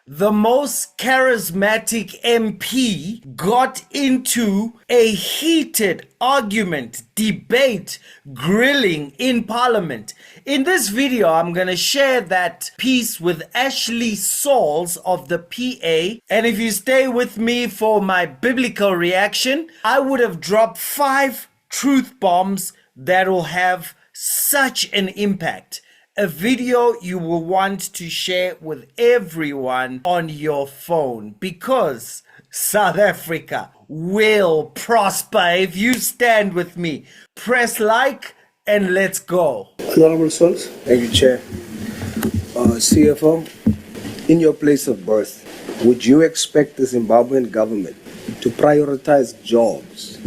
the most charismatic MP got into a heated argument, debate, grilling in Parliament. In this video, I'm going to share that piece with Ashley Sauls of the PA. And if you stay with me for my biblical reaction, I would have dropped 5 truth bombs that will have such an impact. A video you will want to share with everyone on your phone, because South Africa will prosper if you stand with me. Press like and let's go. Honorable Sauls. Thank you, Chair. CFO, in your place of birth, would you expect the Zimbabwean government to prioritize jobs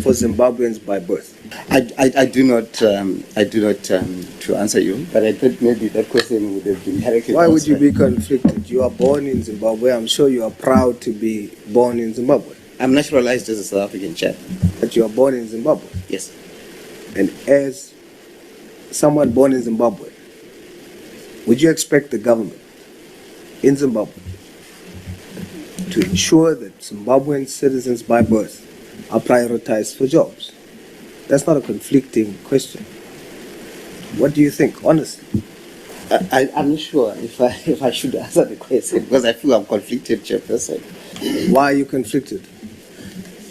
for Zimbabweans by birth? I do not to answer you, but I thought maybe that question would have been directed. Why would you be conflicted? You are born in Zimbabwe. I'm sure you are proud to be born in Zimbabwe. I'm naturalized as a South African, Chair. But you are born in Zimbabwe. Yes. And as someone born in Zimbabwe, would you expect the government in Zimbabwe to ensure that Zimbabwean citizens by birth are prioritized for jobs? That's not a conflicting question. What do you think, honestly? I'm not sure if I should answer the question, because I feel I'm conflicted, Chairperson. Why are you conflicted?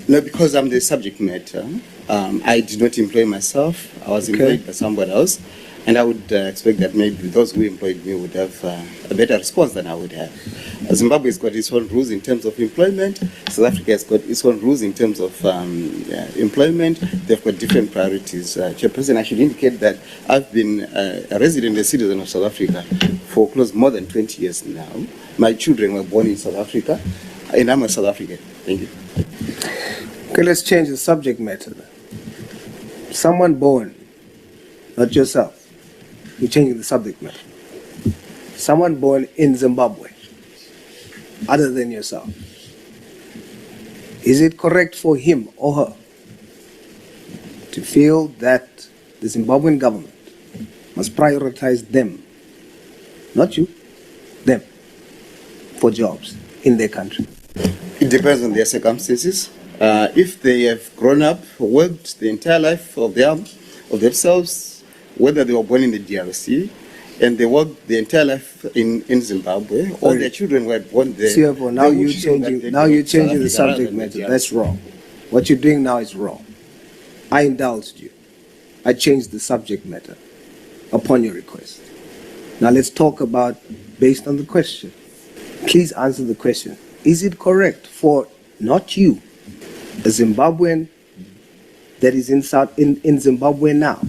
No, because I'm the subject matter. I did not employ myself. I was employed by somebody else. And I would expect that maybe those who employed me would have a better response than I would have. Zimbabwe has got its own rules in terms of employment. South Africa has got its own rules in terms of employment. They've got different priorities. Chairperson, I should indicate that I've been a resident and citizen of South Africa for close more than 20 years now. My children were born in South Africa, and I'm a South African. Thank you. Okay, let's change the subject matter. Someone born, not yourself. You're changing the subject matter. Someone born in Zimbabwe, other than yourself, is it correct for him or her to feel that the Zimbabwean government must prioritize them, not you, them, for jobs in their country? It depends on their circumstances. If they have grown up, worked the entire life of themselves, whether they were born in the DRC and they worked the entire life in Zimbabwe, or their children were born there. CFO, now you're changing the subject matter. That's wrong. What you're doing now is wrong. I indulged you. I changed the subject matter upon your request. Now let's talk about, based on the question. Please answer the question. Is it correct for not you, a Zimbabwean that is in Zimbabwe now,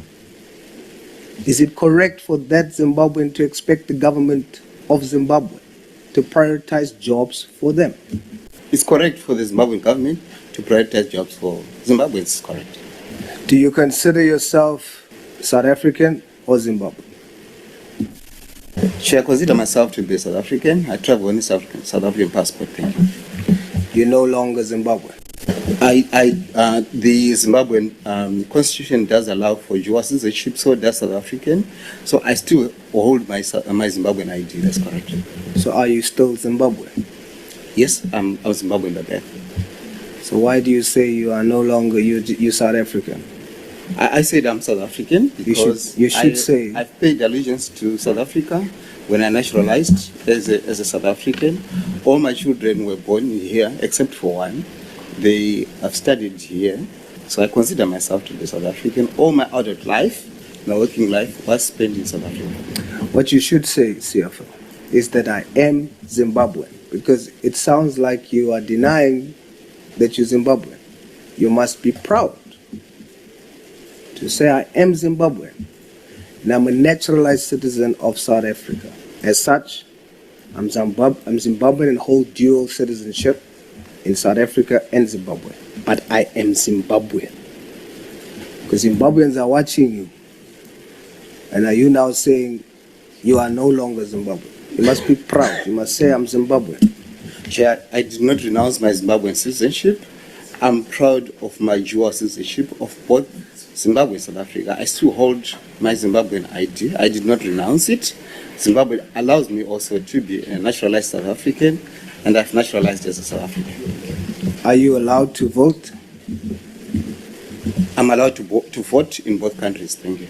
is it correct for that Zimbabwean to expect the government of Zimbabwe to prioritize jobs for them? It's correct for the Zimbabwean government to prioritize jobs for Zimbabweans. It's correct. Do you consider yourself South African or Zimbabwean? Should I consider myself to be South African? I travel on a South African passport. Thank you. You're no longer Zimbabwean. The Zimbabwean constitution does allow for dual citizenship, so does South African. So I still hold my Zimbabwean ID. That's correct. So are you still Zimbabwean? Yes, I'm Zimbabwean by birth. So why do you say you are no longer you South African? I said I'm South African because you should say I've paid allegiance to South Africa when I naturalized as a South African. All my children were born here except for one. They have studied here, so I consider myself to be South African. All my adult life, my working life, was spent in South Africa. What you should say, CFO, is that I am Zimbabwean, because it sounds like you are denying that you're Zimbabwean. You must be proud to say I am Zimbabwean, and I'm a naturalized citizen of South Africa. As such, I'm Zimbabwean and hold dual citizenship in South Africa and Zimbabwe. But I am Zimbabwean. Because Zimbabweans are watching you. And are you now saying you are no longer Zimbabwean? You must be proud. You must say I'm Zimbabwean. Chair, I did not renounce my Zimbabwean citizenship. I'm proud of my dual citizenship of both Zimbabwe and South Africa. I still hold my Zimbabwean ID. I did not renounce it. Zimbabwe allows me also to be a naturalized South African, and I've naturalized as a South African. Are you allowed to vote? I'm allowed to vote in both countries. Thank you.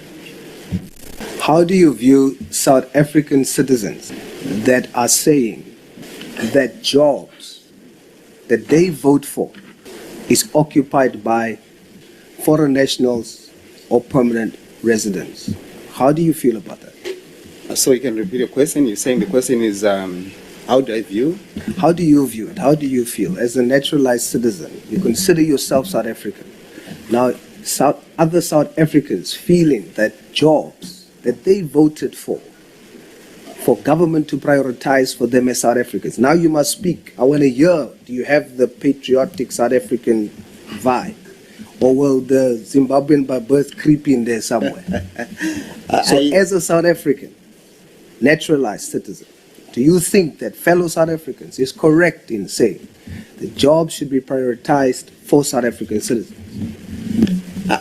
How do you view South African citizens that are saying that jobs that they vote for is occupied by foreign nationals or permanent residents? How do you feel about that? So you can repeat your question. You're saying the question is, how do I view? How do you view it? How do you feel? As a naturalized citizen, you consider yourself South African. Now, other South Africans feeling that jobs that they voted for government to prioritize for them as South Africans. Now you must speak. I want to hear, do you have the patriotic South African vibe? Or will the Zimbabwean by birth creep in there somewhere? So as a South African, naturalized citizen, do you think that fellow South Africans is correct in saying that jobs should be prioritized for South African citizens?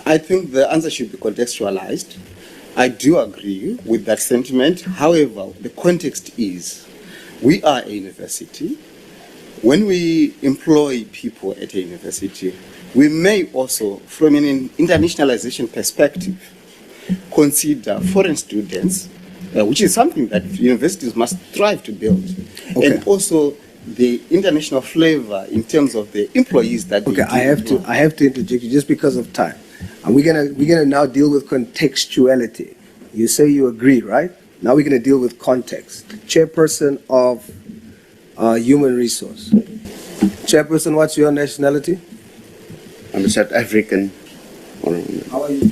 I think the answer should be contextualized. I do agree with that sentiment. However, the context is we are a university. When we employ people at a university, we may also, from an internationalization perspective, consider foreign students, which is something that universities must strive to build. Okay. And also the international flavor in terms of the employees that Okay, I have to interject you just because of time. And we're gonna now deal with contextuality. You say you agree, right? Now we're gonna deal with context. Chairperson of Human Resource. Chairperson, what's your nationality? I'm a South African.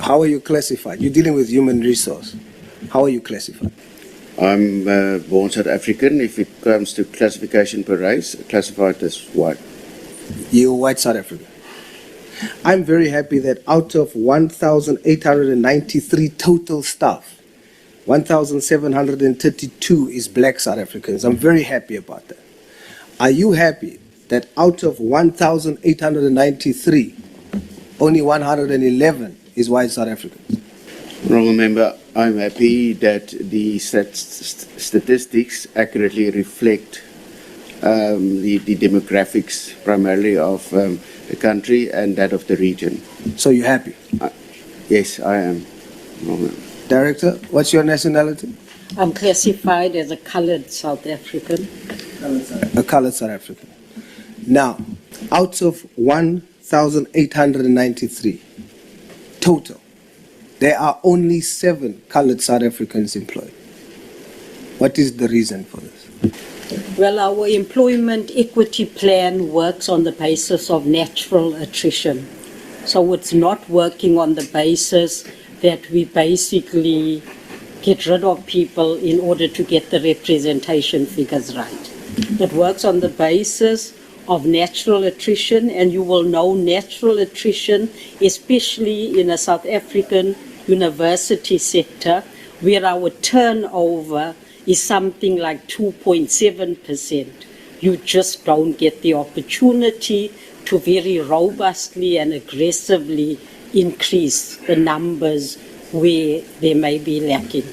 How are you classified? You're dealing with Human Resource. How are you classified? I'm born South African. If it comes to classification per race, classified as white. You're white South African. I'm very happy that out of 1,893 total staff, 1,732 is black South Africans. I'm very happy about that. Are you happy that out of 1,893, only 111 is white South Africans? Honourable Member, I'm happy that the statistics accurately reflect the demographics primarily of the country and that of the region. So you're happy? Yes, I am. Director, what's your nationality? I'm classified as a coloured South African. A coloured South African. Now, out of 1,893 total, there are only 7 coloured South Africans employed. What is the reason for this? Well, our employment equity plan works on the basis of natural attrition. So it's not working on the basis that we basically get rid of people in order to get the representation figures right. It works on the basis of natural attrition, and you will know natural attrition, especially in a South African university sector, where our turnover is something like 2.7%. You just don't get the opportunity to very robustly and aggressively increase the numbers where they may be lacking.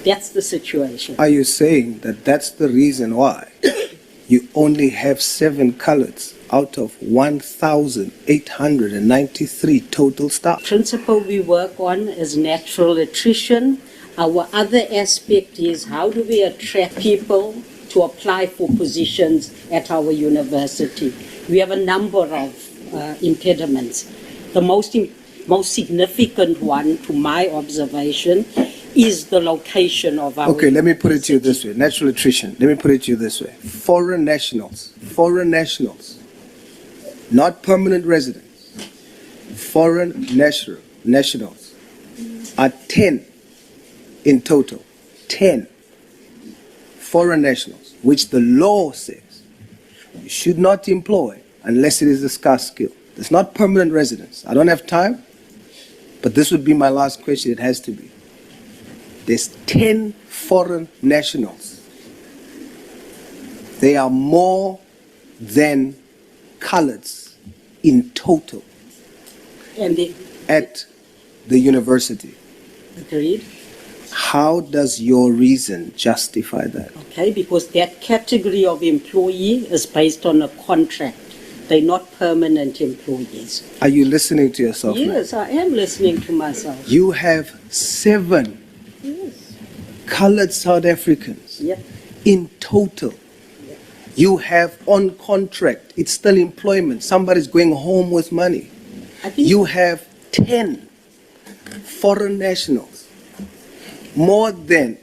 That's the situation. Are you saying that that's the reason why you only have 7 coloureds out of 1,893 total staff? The principle we work on is natural attrition. Our other aspect is how do we attract people to apply for positions at our university. We have a number of impediments. The most significant one, to my observation, is the location of our Okay, let me put it to you this way. Natural attrition. Let me put it to you this way. Foreign nationals, not permanent residents, foreign nationals are 10 in total. 10 foreign nationals, which the law says you should not employ unless it is a scarce skill. It's not permanent residents. I don't have time, but this would be my last question. It has to be. There's 10 foreign nationals. They are more than coloureds in total and at the university. Agreed. How does your reason justify that? Okay, because that category of employee is based on a contract. They're not permanent employees. Are you listening to yourself? Yes, I am listening to myself. You have 7 Yes. colored South Africans Yep. in total. You have on contract, it's still employment. Somebody's going home with money. I think You have 10 foreign nationals, more than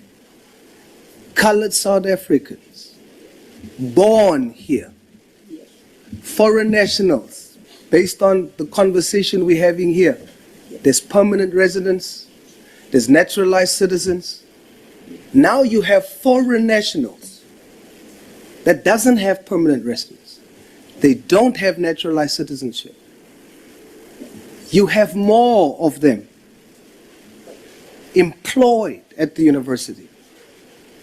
colored South Africans born here. Foreign nationals, based on the conversation we're having here, there's permanent residents, there's naturalized citizens. Now you have foreign nationals that doesn't have permanent residence. They don't have naturalized citizenship. You have more of them employed at the university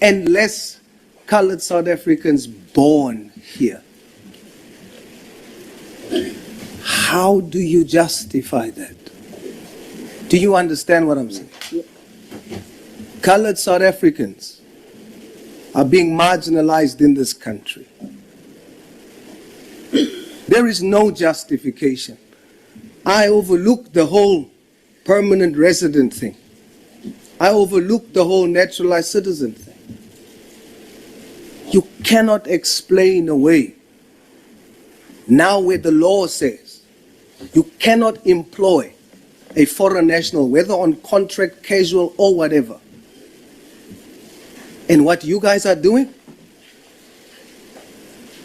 and less colored South Africans born here. How do you justify that? Do you understand what I'm saying? Colored South Africans are being marginalized in this country. There is no justification. I overlook the whole permanent resident thing. I overlook the whole naturalized citizen thing. You cannot explain away now where the law says you cannot employ a foreign national, whether on contract, casual, or whatever. And what you guys are doing,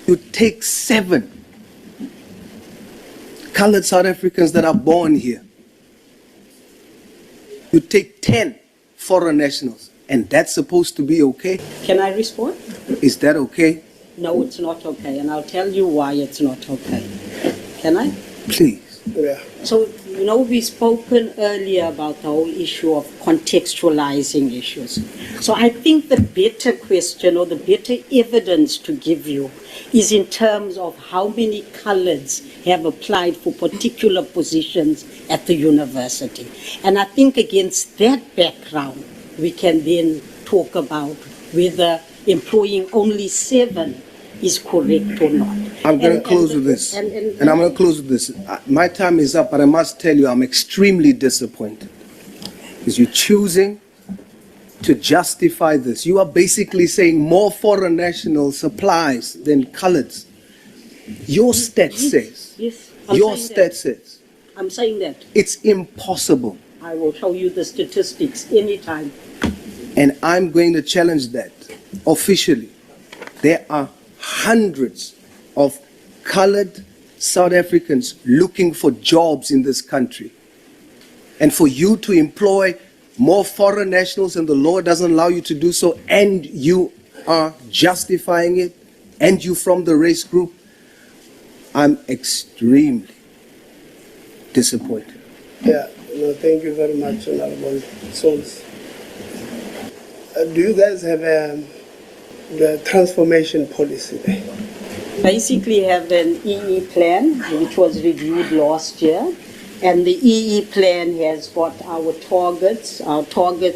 you take 7 colored South Africans that are born here. You take 10 foreign nationals, and that's supposed to be okay? Can I respond? Is that okay? No, it's not okay, and I'll tell you why it's not okay. Can I? Please. Yeah. So, we've spoken earlier about the whole issue of contextualizing issues. So I think the better question or the better evidence to give you is in terms of how many coloreds have applied for particular positions at the university. And I think against that background, we can then talk about whether employing only 7 is correct or not. I'm going to close with this. And I'm going to close with this. My time is up, but I must tell you, I'm extremely disappointed. Because you're choosing to justify this. You are basically saying more foreign national supplies than coloreds. Your stat says. Yes. Your stat says. I'm saying that. It's impossible. I will show you the statistics anytime. And I'm going to challenge that officially. There are hundreds of colored South Africans looking for jobs in this country. And for you to employ more foreign nationals and the law doesn't allow you to do so, and you are justifying it, and you from the race group, I'm extremely disappointed. Yeah, thank you very much, Honorable Sauls. Do you guys have the transformation policy there? Basically have an EE plan which was reviewed last year, and the EE plan has got our targets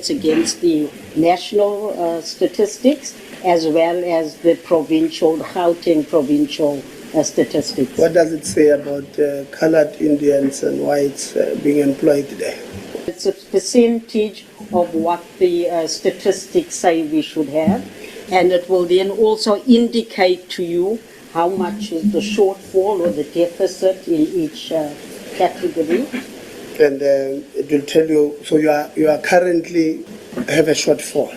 against the national statistics as well as the provincial, Gauteng provincial statistics. What does it say about colored Indians and whites being employed there? It's a percentage of what the statistics say we should have, and it will then also indicate to you how much is the shortfall or the deficit in each category. And it will tell you, so you are currently have a shortfall.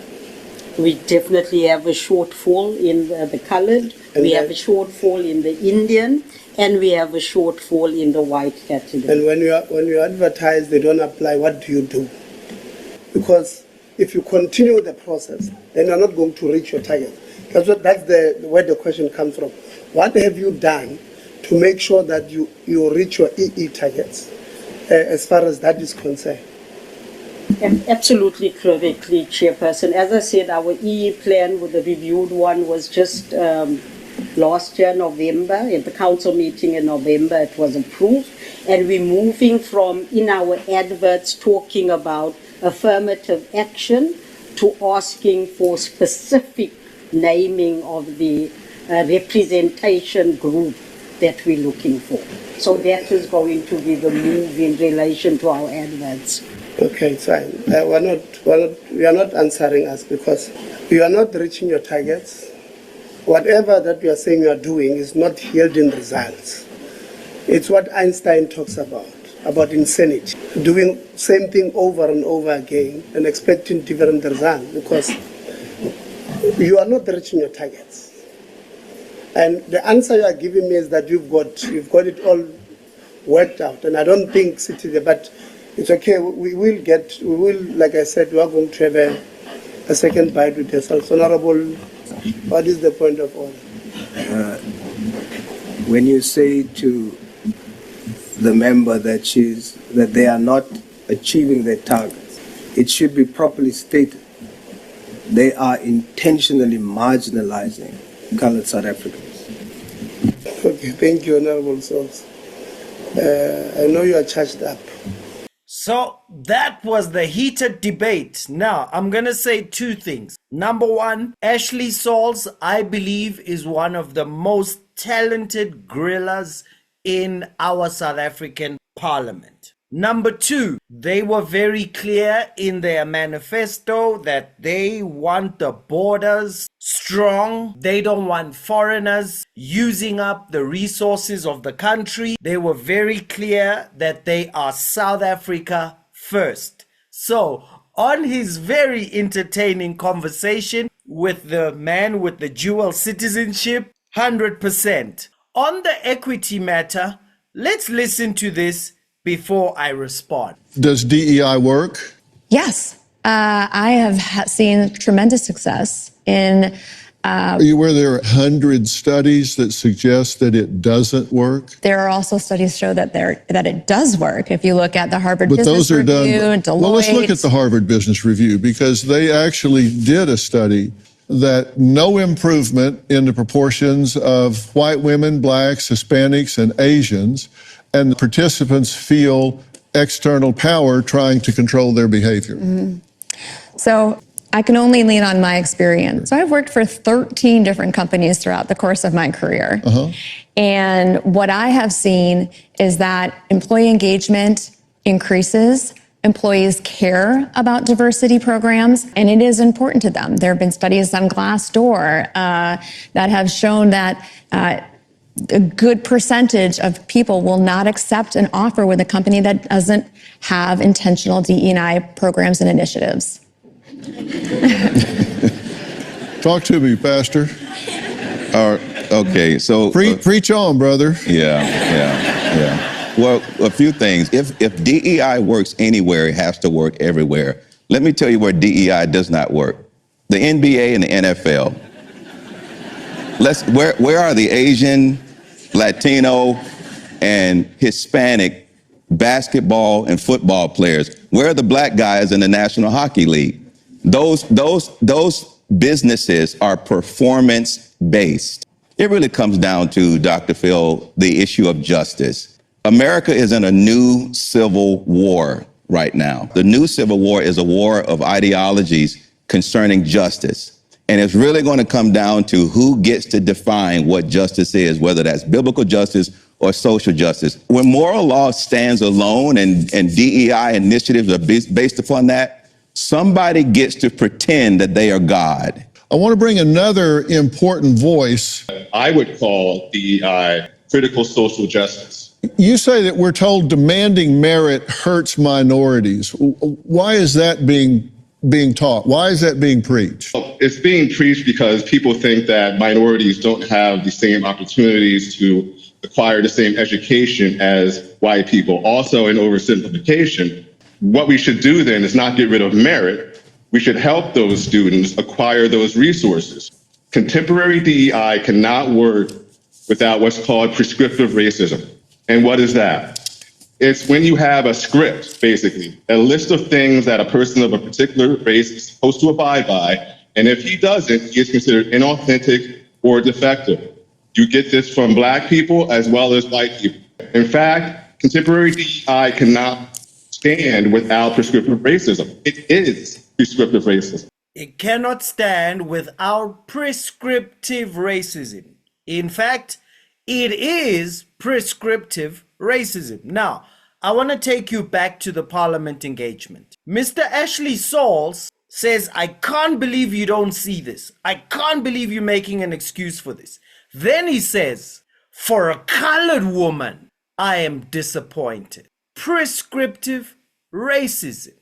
We definitely have a shortfall in the colored, we have a shortfall in the Indian, and we have a shortfall in the white category. And when you advertise, they don't apply, what do you do? Because if you continue the process, then you're not going to reach your target. That's where the question comes from. What have you done to make sure that you reach your EE targets as far as that is concerned? Absolutely correctly, Chairperson. As I said, our EE plan with the reviewed one was just last year, November. At the council meeting in November, it was approved. And we're moving from, in our adverts, talking about affirmative action to asking for specific naming of the representation group that we're looking for. So that is going to be the move in relation to our adverts. Okay, fine. We are not answering us because you are not reaching your targets. Whatever that you are saying you are doing is not yielding results. It's what Einstein talks about insanity. Doing same thing over and over again and expecting different results because you are not reaching your targets. And the answer you are giving me is that you've got it all worked out. And I don't think City, but it's okay. We will, like I said, we are going to have a second bite with yourself. Honorable, what is the point of order? When you say to the member that they are not achieving their targets, it should be properly stated. They are intentionally marginalizing colored South Africans. Okay, thank you, Honorable Sauls. I know you are charged up. So that was the heated debate. Now, I'm going to say two things. Number one, Ashley Sauls, I believe, is one of the most talented grillers in our South African parliament. Number two, they were very clear in their manifesto that they want the borders strong. They don't want foreigners using up the resources of the country. They were very clear that they are South Africa first. So, on his very entertaining conversation with the man with the dual citizenship, 100%. On the equity matter, let's listen to this before I respond. Does DEI work? Yes. I have seen tremendous success in... Are you aware there are 100 studies that suggest that it doesn't work? There are also studies show that it does work. If you look at the Harvard But Business those are Review, done. Deloitte... Well, let's look at the Harvard Business Review because they actually did a study that no improvement in the proportions of white women, blacks, Hispanics, and Asians, and the participants feel external power trying to control their behavior. Mm-hmm. So I can only lean on my experience. So I've worked for 13 different companies throughout the course of my career. And what I have seen is that employee engagement increases. Employees care about diversity programs, and it is important to them. There have been studies on Glassdoor that have shown that a good percentage of people will not accept an offer with a company that doesn't have intentional DE&I programs and initiatives. Talk to me, Pastor. Okay, so... Preach on, brother. Yeah. Well, a few things. If DEI works anywhere, it has to work everywhere. Let me tell you where DEI does not work. The NBA and the NFL. Where are the Asian, Latino, and Hispanic basketball and football players? Where are the black guys in the National Hockey League? Those businesses are performance-based. It really comes down to, Dr. Phil, the issue of justice. America is in a new civil war right now. The new civil war is a war of ideologies concerning justice. And it's really going to come down to who gets to define what justice is, whether that's biblical justice or social justice. When moral law stands alone and DEI initiatives are based upon that, somebody gets to pretend that they are God. I want to bring another important voice. I would call DEI critical social justice. You say that we're told demanding merit hurts minorities. Why is that being taught? Why is that being preached? Well, it's being preached because people think that minorities don't have the same opportunities to acquire the same education as white people. Also, in oversimplification, what we should do then is not get rid of merit. We should help those students acquire those resources. Contemporary DEI cannot work without what's called prescriptive racism. And what is that? It's when you have a script, basically, a list of things that a person of a particular race is supposed to abide by. And if he doesn't, he is considered inauthentic or defective. You get this from black people as well as white people. In fact, contemporary DEI cannot stand without prescriptive racism. It is prescriptive racism. It cannot stand without prescriptive racism. In fact, it is prescriptive racism. Now, I want to take you back to the parliament engagement. Mr. Ashley Sauls says, I can't believe you don't see this. I can't believe you're making an excuse for this. Then he says, for a colored woman, I am disappointed. Prescriptive racism.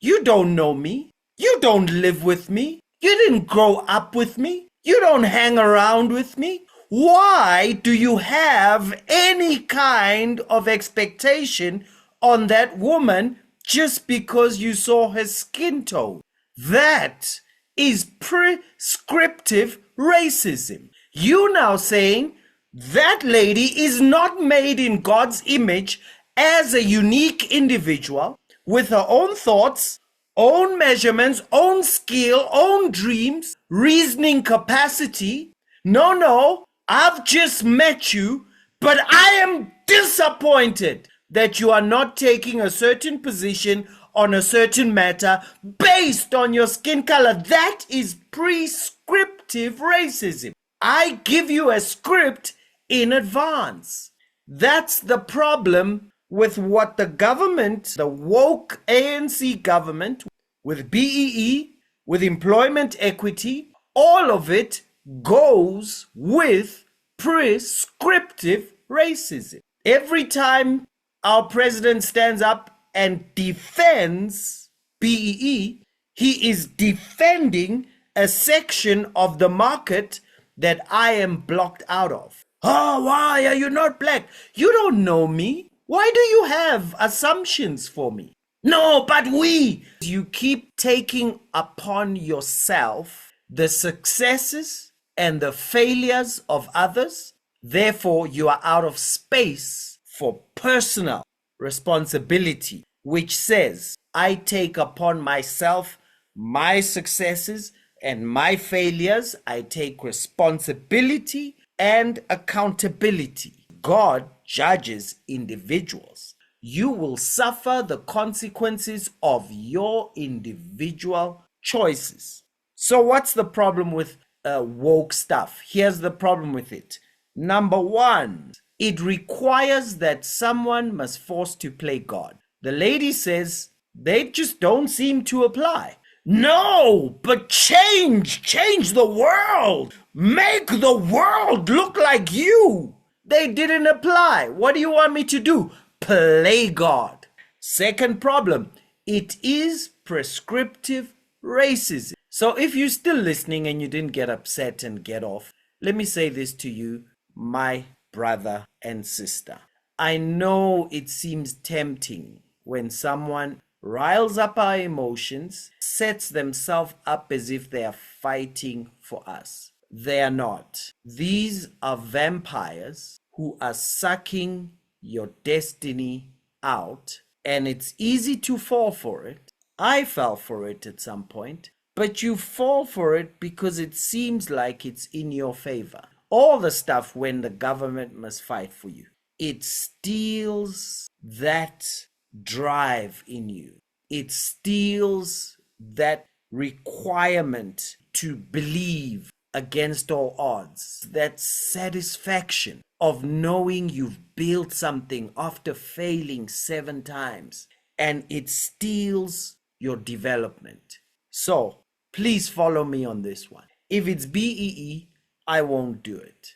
You don't know me. You don't live with me. You didn't grow up with me. You don't hang around with me. Why do you have any kind of expectation on that woman just because you saw her skin tone? That is prescriptive racism. You now saying that lady is not made in God's image as a unique individual with her own thoughts, own measurements, own skill, own dreams, reasoning capacity. No, I've just met you, but I am disappointed that you are not taking a certain position on a certain matter based on your skin color. That is prescriptive racism. I give you a script in advance. That's the problem with what the government, the woke ANC government, with BEE, with employment equity, all of it goes with prescriptive racism. Every time our president stands up and defends BEE, he is defending a section of the market that I am blocked out of. Oh, why are you not black? You don't know me. Why do you have assumptions for me? No, but you keep taking upon yourself the successes and the failures of others. Therefore, you are out of space for personal responsibility, which says, I take upon myself my successes and my failures. I take responsibility and accountability. God judges individuals. You will suffer the consequences of your individual choices. So what's the problem with woke stuff? Here's the problem with it. Number one, it requires that someone must force to play God. The lady says they just don't seem to apply. No, but change the world. Make the world look like you. They didn't apply. What do you want me to do? Play God. Second problem, it is prescriptive racism. So if you're still listening and you didn't get upset and get off, let me say this to you, my brother and sister. I know it seems tempting when someone riles up our emotions, sets themselves up as if they are fighting for us. They are not. These are vampires who are sucking your destiny out, and it's easy to fall for it. I fell for it at some point, but you fall for it because it seems like it's in your favor. All the stuff when the government must fight for you, it steals that drive in you. It steals that requirement to believe against all odds, that satisfaction of knowing you've built something after failing 7 times, and it steals your development. So please follow me on this one. If it's BEE, I won't do it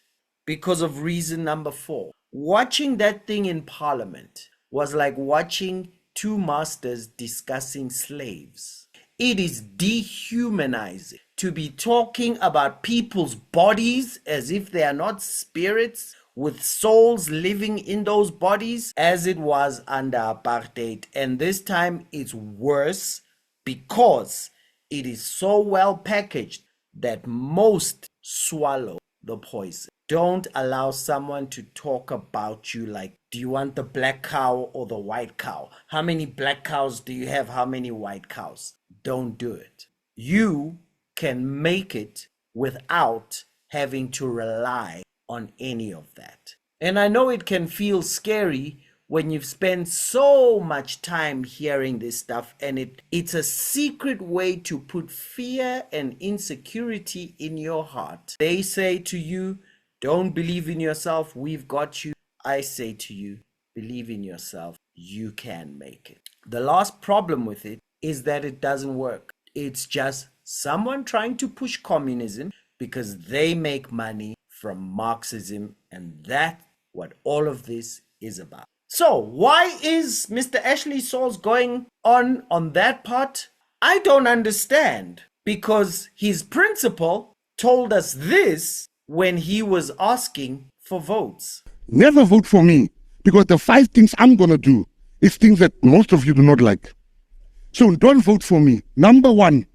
because of reason number 4. Watching that thing in Parliament was like watching 2 masters discussing slaves. It is dehumanizing to be talking about people's bodies as if they are not spirits with souls living in those bodies, as it was under apartheid. And this time it's worse because it is so well packaged that most swallow the poison. Don't allow someone to talk about you like, do you want the black cow or the white cow? How many black cows do you have? How many white cows? Don't do it. You can make it without having to rely on any of that. And I know it can feel scary when you've spent so much time hearing this stuff, and it's a secret way to put fear and insecurity in your heart. They say to you, don't believe in yourself, we've got you. I say to you, believe in yourself, you can make it. The last problem with it is that it doesn't work. It's just someone trying to push communism because they make money from Marxism, and that's what all of this is about. So why is Mr. Ashley Sauls going on that part? I don't understand, because his principal told us this when he was asking for votes. Never vote for me, because the 5 things I'm going to do is things that most of you do not like. So don't vote for me. Number 1,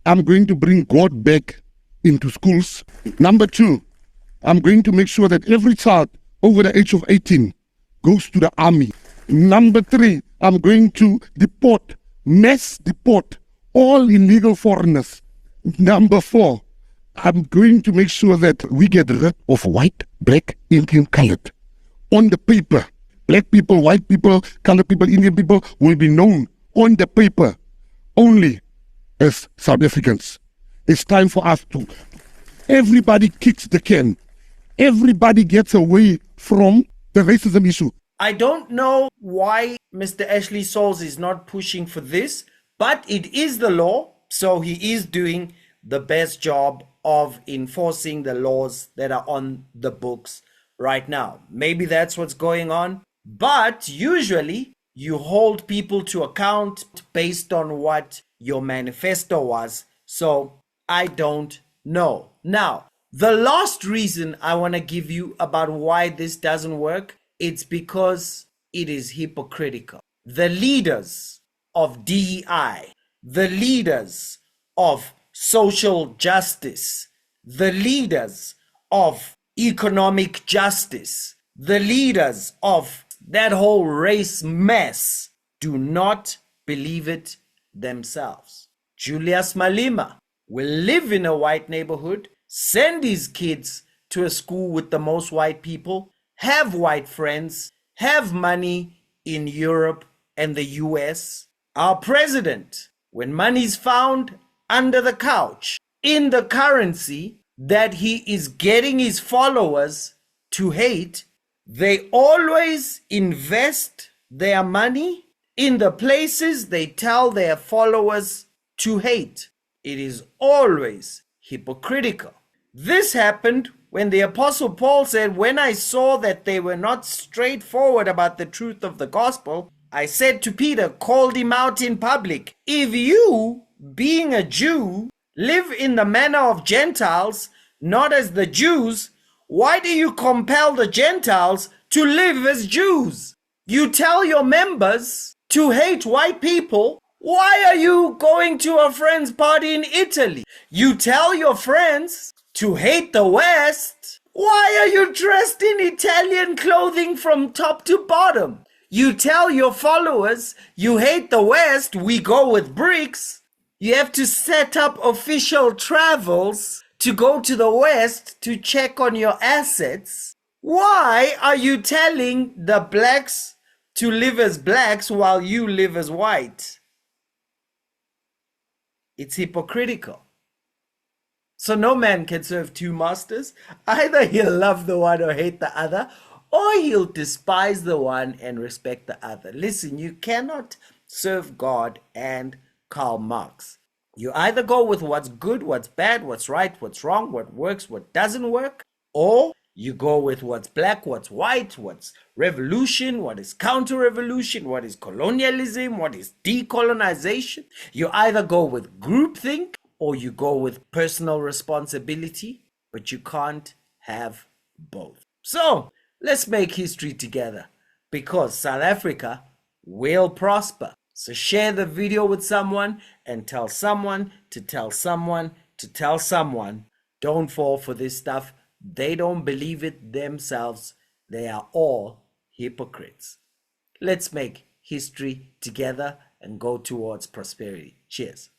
I'm going to bring God back into schools. Number 2, I'm going to make sure that every child over the age of 18 goes to the army. Number 3, I'm going to mass deport all illegal foreigners. Number 4, I'm going to make sure that we get rid of white, black, Indian, colored. On the paper, black people, white people, colored people, Indian people will be known on the paper only as South Africans. It's time for us to, everybody kicks the can. Everybody gets away from the racism issue. I don't know why Mr. Ashley Sauls is not pushing for this, but it is the law, so he is doing the best job of enforcing the laws that are on the books right now. Maybe that's what's going on, but usually you hold people to account based on what your manifesto was, so I don't know. Now, the last reason I want to give you about why this doesn't work, it's because it is hypocritical. The leaders of DEI, the leaders of social justice, the leaders of economic justice, the leaders of that whole race mess do not believe it themselves. Julius Malema will live in a white neighborhood, send his kids to a school with the most white people, have white friends, have money in Europe and the US. Our president, when money's found under the couch, in the currency that he is getting his followers to hate, they always invest their money in the places they tell their followers to hate. It is always hypocritical. This happened when the Apostle Paul said, when I saw that they were not straightforward about the truth of the gospel, I said to Peter, called him out in public, if you, being a Jew, live in the manner of Gentiles, not as the Jews, why do you compel the Gentiles to live as Jews? You tell your members to hate white people. Why are you going to a friend's party in Italy? You tell your friends to hate the West. Why are you dressed in Italian clothing from top to bottom? You tell your followers you hate the West, we go with bricks. You have to set up official travels to go to the West to check on your assets. Why are you telling the blacks to live as blacks while you live as white? It's hypocritical. So no man can serve 2 masters. Either he'll love the one or hate the other, or he'll despise the one and respect the other. Listen, you cannot serve God and Karl Marx. You either go with what's good, what's bad, what's right, what's wrong, what works, what doesn't work, or you go with what's black, what's white, what's revolution, what is counter-revolution, what is colonialism, what is decolonization. You either go with groupthink or you go with personal responsibility, but you can't have both. So let's make history together, because South Africa will prosper. So share the video with someone and tell someone to tell someone to tell someone. Don't fall for this stuff. They don't believe it themselves. They are all hypocrites. Let's make history together and go towards prosperity. Cheers.